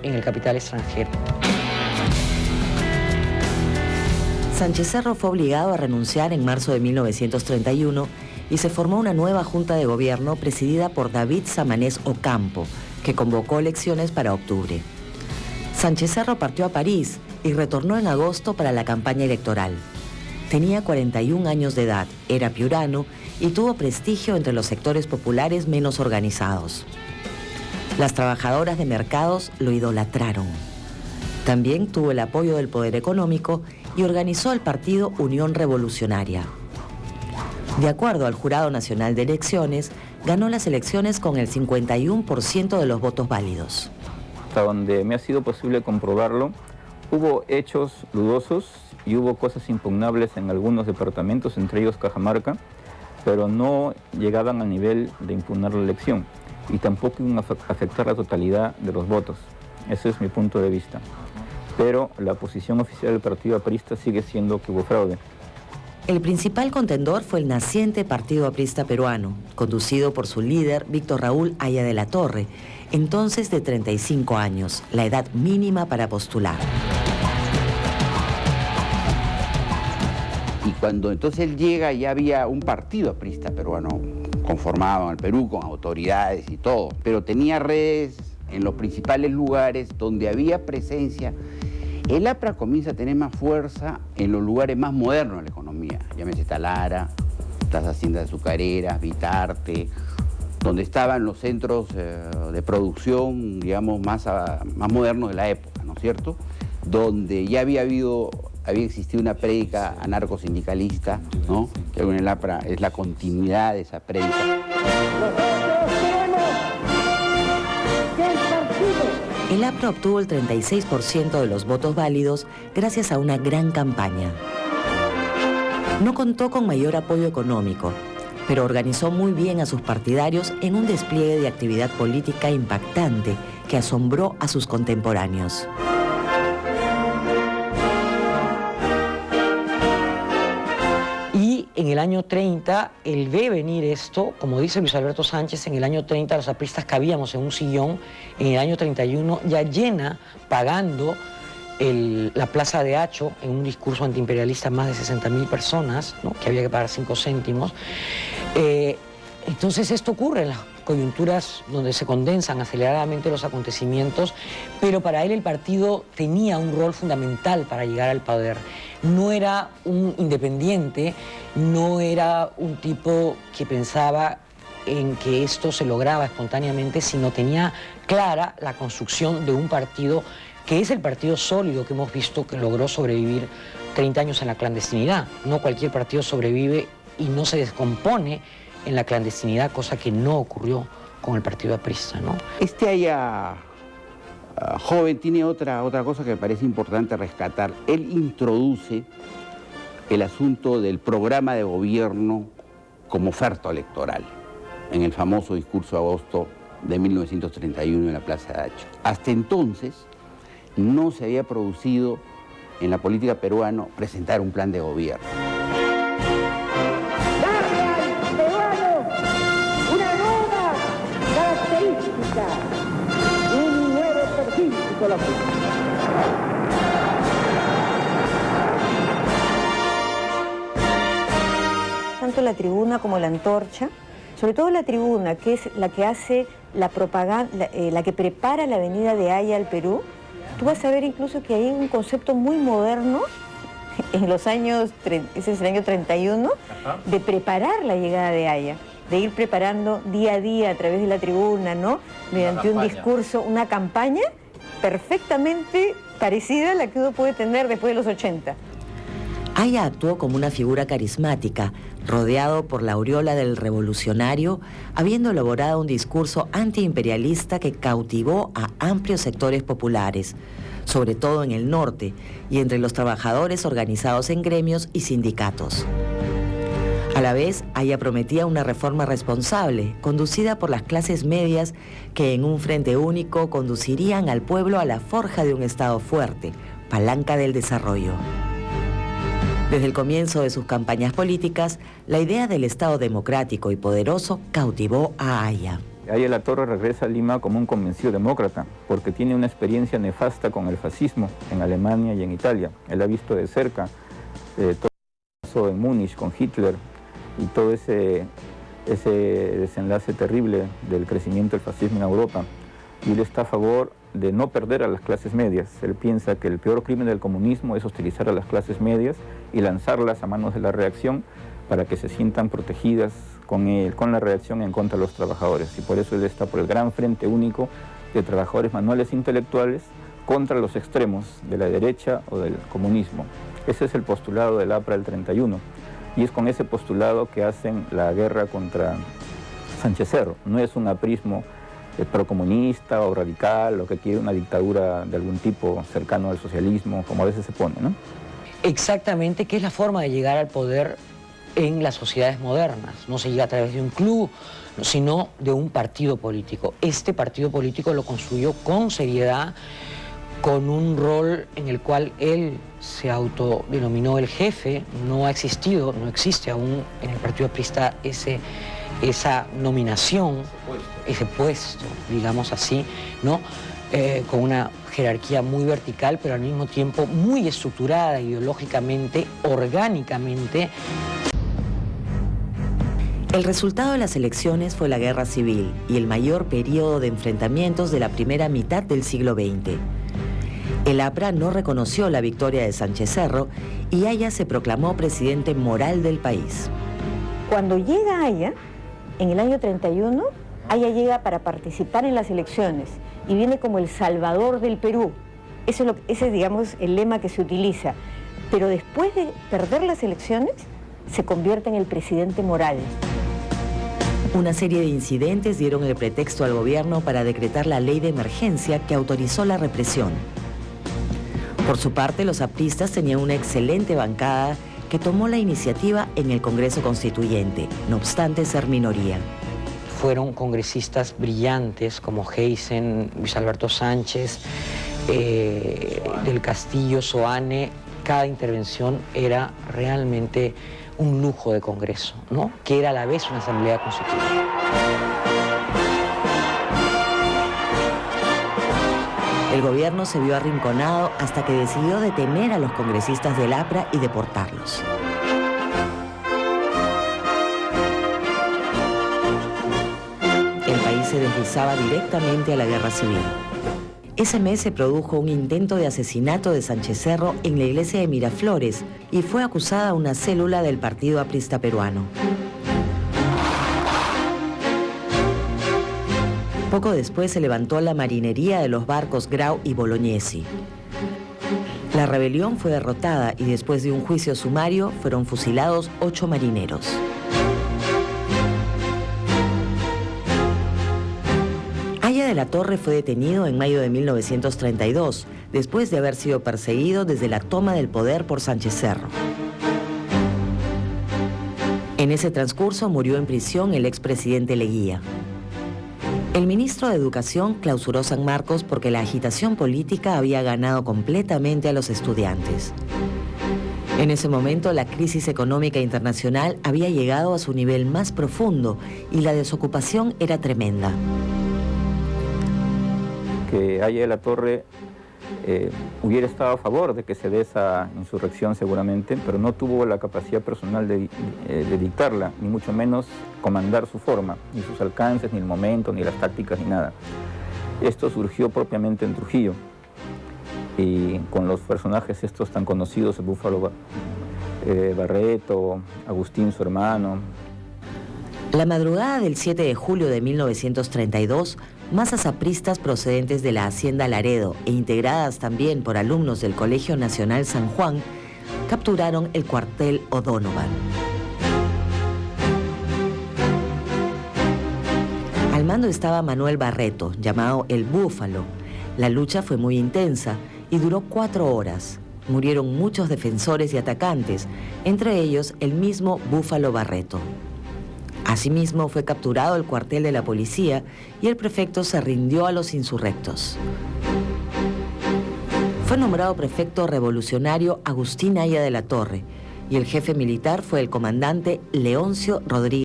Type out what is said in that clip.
en el capital extranjero. Sánchez Cerro fue obligado a renunciar en marzo de 1931 y se formó una nueva junta de gobierno presidida por David Samanez Ocampo, que convocó elecciones para octubre. Sánchez Cerro partió a París y retornó en agosto para la campaña electoral. Tenía 41 años de edad, era piurano y tuvo prestigio entre los sectores populares menos organizados. Las trabajadoras de mercados lo idolatraron. También tuvo el apoyo del poder económico y organizó el partido Unión Revolucionaria. De acuerdo al Jurado Nacional de Elecciones, ganó las elecciones con el 51% de los votos válidos. Hasta donde me ha sido posible comprobarlo, hubo hechos dudosos y hubo cosas impugnables en algunos departamentos, entre ellos Cajamarca, pero no llegaban al nivel de impugnar la elección y tampoco iban a afectar la totalidad de los votos. Ese es mi punto de vista. Pero la posición oficial del partido aprista sigue siendo que hubo fraude. El principal contendor fue el naciente Partido Aprista Peruano, conducido por su líder Víctor Raúl Haya de la Torre, entonces de 35 años, la edad mínima para postular. Y cuando entonces él llega, ya había un partido aprista peruano conformado en el Perú con autoridades y todo, pero tenía redes en los principales lugares donde había presencia. El APRA comienza a tener más fuerza en los lugares más modernos de la economía, llámese Talara, las haciendas azucareras, Vitarte, donde estaban los centros de producción, digamos, más modernos de la época, ¿no es cierto? Donde ya había existido una prédica anarcosindicalista, ¿no? Que en el APRA es la continuidad de esa prédica. El APRA obtuvo el 36% de los votos válidos gracias a una gran campaña. No contó con mayor apoyo económico, pero organizó muy bien a sus partidarios en un despliegue de actividad política impactante que asombró a sus contemporáneos. En el año 30, él ve venir esto, como dice Luis Alberto Sánchez, en el año 30 los apristas cabíamos en un sillón, en el año 31 ya llena, pagando la Plaza de Hacho en un discurso antiimperialista más de 60.000 personas, ¿no? Que había que pagar 5 céntimos. Entonces esto ocurre en las coyunturas donde se condensan aceleradamente los acontecimientos, pero para él el partido tenía un rol fundamental para llegar al poder. No era un independiente, no era un tipo que pensaba en que esto se lograba espontáneamente, sino tenía clara la construcción de un partido que es el partido sólido que hemos visto que logró sobrevivir 30 años en la clandestinidad. No cualquier partido sobrevive y no se descompone en la clandestinidad, cosa que no ocurrió con el partido aprista, ¿no? Haya joven tiene otra cosa que me parece importante rescatar. Él introduce el asunto del programa de gobierno como oferta electoral en el famoso discurso de agosto de 1931 en la Plaza de Hacho. Hasta entonces no se había producido en la política peruana presentar un plan de gobierno. Un nuevo perfil psicológico. Tanto la tribuna como la antorcha, sobre todo la tribuna, que es la que hace la propaganda, la que prepara la venida de Haya al Perú, tú vas a ver incluso que hay un concepto muy moderno en los años, ese es el año 31, de preparar la llegada de Haya, de ir preparando día a día a través de la tribuna, ¿no? Mediante un discurso, una campaña perfectamente parecida a la que uno puede tener después de los 80. Haya actuó como una figura carismática, rodeado por la aureola del revolucionario, habiendo elaborado un discurso antiimperialista que cautivó a amplios sectores populares, sobre todo en el norte y entre los trabajadores organizados en gremios y sindicatos. A la vez, Haya prometía una reforma responsable, conducida por las clases medias que en un frente único conducirían al pueblo a la forja de un Estado fuerte, palanca del desarrollo. Desde el comienzo de sus campañas políticas, la idea del Estado democrático y poderoso cautivó a Haya. Aya de la Torre regresa a Lima como un convencido demócrata, porque tiene una experiencia nefasta con el fascismo en Alemania y en Italia. Él ha visto de cerca todo lo que pasó en Múnich con Hitler y todo ese desenlace terrible del crecimiento del fascismo en Europa. Y él está a favor de no perder a las clases medias. Él piensa que el peor crimen del comunismo es hostilizar a las clases medias y lanzarlas a manos de la reacción para que se sientan protegidas con la reacción en contra de los trabajadores. Y por eso él está por el gran frente único de trabajadores manuales intelectuales contra los extremos de la derecha o del comunismo. Ese es el postulado del APRA del 31. Y es con ese postulado que hacen la guerra contra Sánchez Cerro. No es un aprismo procomunista o radical o que quiere una dictadura de algún tipo cercano al socialismo, como a veces se pone, ¿no? Exactamente, que es la forma de llegar al poder en las sociedades modernas. No se llega a través de un club, sino de un partido político. Este partido político lo construyó con seriedad, con un rol en el cual él se autodenominó el jefe. No ha existido, no existe aún en el Partido Aprista esa nominación, ese puesto, digamos así, ¿no? Con una jerarquía muy vertical, pero al mismo tiempo muy estructurada ideológicamente, orgánicamente. El resultado de las elecciones fue la guerra civil y el mayor periodo de enfrentamientos de la primera mitad del siglo XX. El APRA no reconoció la victoria de Sánchez Cerro y Aya se proclamó presidente moral del país. Cuando llega Aya, en el año 31, Aya llega para participar en las elecciones y viene como el salvador del Perú. Ese es, digamos, el lema que se utiliza. Pero después de perder las elecciones, se convierte en el presidente moral. Una serie de incidentes dieron el pretexto al gobierno para decretar la ley de emergencia que autorizó la represión. Por su parte, los apristas tenían una excelente bancada que tomó la iniciativa en el Congreso Constituyente, no obstante ser minoría. Fueron congresistas brillantes como Heisen, Luis Alberto Sánchez, del Castillo, Soane. Cada intervención era realmente un lujo de Congreso, ¿no? Que era a la vez una asamblea constituyente. El gobierno se vio arrinconado hasta que decidió detener a los congresistas del APRA y deportarlos. El país se deslizaba directamente a la guerra civil. Ese mes se produjo un intento de asesinato de Sánchez Cerro en la iglesia de Miraflores y fue acusada una célula del Partido Aprista Peruano. Poco después se levantó la marinería de los barcos Grau y Bolognesi. La rebelión fue derrotada y después de un juicio sumario fueron fusilados 8 marineros. Aya de la Torre fue detenido en mayo de 1932, después de haber sido perseguido desde la toma del poder por Sánchez Cerro. En ese transcurso murió en prisión el expresidente Leguía. El ministro de Educación clausuró San Marcos porque la agitación política había ganado completamente a los estudiantes. En ese momento, la crisis económica internacional había llegado a su nivel más profundo y la desocupación era tremenda. Que Aya de la Torre hubiera estado a favor de que se dé esa insurrección seguramente, pero no tuvo la capacidad personal de dictarla, ni mucho menos comandar su forma, ni sus alcances, ni el momento, ni las tácticas, ni nada. Esto surgió propiamente en Trujillo, y con los personajes estos tan conocidos, el Búfalo Barreto, Agustín, su hermano. La madrugada del 7 de julio de 1932, masas apristas procedentes de la Hacienda Laredo e integradas también por alumnos del Colegio Nacional San Juan, capturaron el cuartel O'Donovan. Al mando estaba Manuel Barreto, llamado el Búfalo. La lucha fue muy intensa y duró 4 horas. Murieron muchos defensores y atacantes, entre ellos el mismo Búfalo Barreto. Asimismo, fue capturado el cuartel de la policía y el prefecto se rindió a los insurrectos. Fue nombrado prefecto revolucionario Agustín Aya de la Torre y el jefe militar fue el comandante Leoncio Rodríguez.